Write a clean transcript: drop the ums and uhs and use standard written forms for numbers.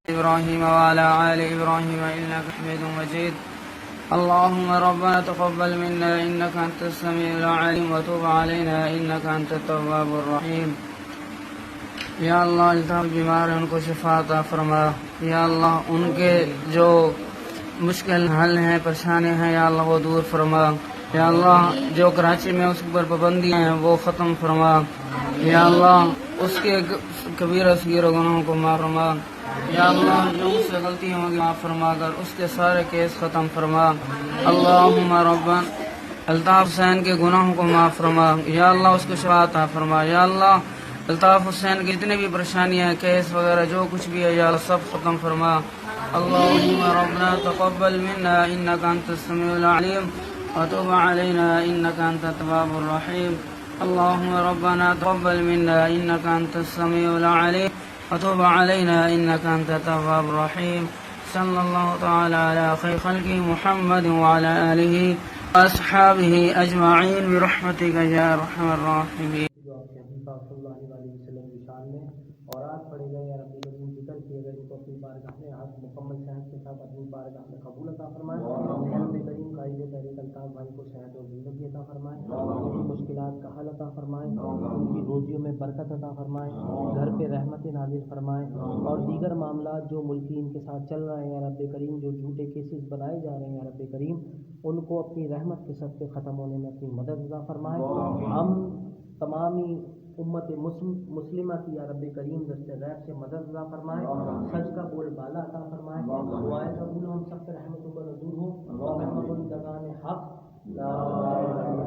إبراهيم وعلى آل إبراهيم إنك حميد مجيد. اللهم ربنا تقبل منا إنك أنت السميع العليم وتب علينا إنك أنت التواب الرحيم. या अल्लाह इल्ताफ बीमार है उनको शिफा अता फरमा। या अल्लाह उनके जो मुश्किल हल हैं परेशानी हैं या अल्लाह वो दूर फरमा। या अल्लाह जो कराची में उस पर पाबंदियाँ हैं वो ख़त्म फरमा। या अल्लाह उसके कबीरा सगीरा गुनाहों को माफ़ फरमा। या अल्लाह जो उससे गलती होंगी माफ़ फरमा कर उसके सारे केस ख़त्म फरमा। अल्लाहुम्मा रब्बना अल्ताफ़ हुसैन के गुनाहों को माफ़ फरमा। या अल्लाह उसको शिफा अता फरमा। या अल्लाह अल्ताफ़ हुसैन की जितने भी परेशानियाँ केस वगैरह जो कुछ भी है या अल्लाह सब ख़त्म फरमा। अल्लाहुम्मा रब्बना तक़ब्बल मिन्ना इन्नका अंतस समीउल अलीम व तुब अलैना इन्नका अंतत तव्वाबुर रहीम। अल्लाहुम्मा रब्बना तक़ब्बल मिन्ना इन्नका अंतस समीउल अलीम व तुब अलैना इन्नका अंतत तव्वाबुर रहीम। सल्लल्लाहु तआला अला खैर खल्क़ि मुहम्मद व अला आलिहि व अस्हाबिहि अजमईन बिरहमतिका या अरहमर राहिमीन। और आज पढ़े गए या रब्बी करीम जिक्र किए गए जिनको अपनी बारगाह में आज मुकम्मल सेहत के साथ अपनी बारगाह में कबूल अता फरमाए। या रब्बी करीम कायदे तहरीक अल्ताफ़ भाई को सेहत और ज़िंदगी अता फरमाए। उनकी मुश्किलात का हल अता फरमाए। उनकी रोज़ियों में बरकत अता फरमाए। घर पे रहमत नाज़िल फरमाए। और दीगर मामला जो मुल्की इनके साथ चल रहे हैं या रब्बी करीम जो झूठे केसेस बनाए जा रहे हैं या रब्बी करीम उनको अपनी रहमत के सदक़े ख़त्म होने में अपनी मदद अता फरमाए। हम तमामी उम्मत मुस्लिमा की या रब्बे करीम दस्ते गैब से मदद अता फरमाए। सच का बोल बाला अता फरमाए। दुआएं कबूल हम सब पे रहमत व नज़ूर हो। महमदुल दगान हक ला इलाहा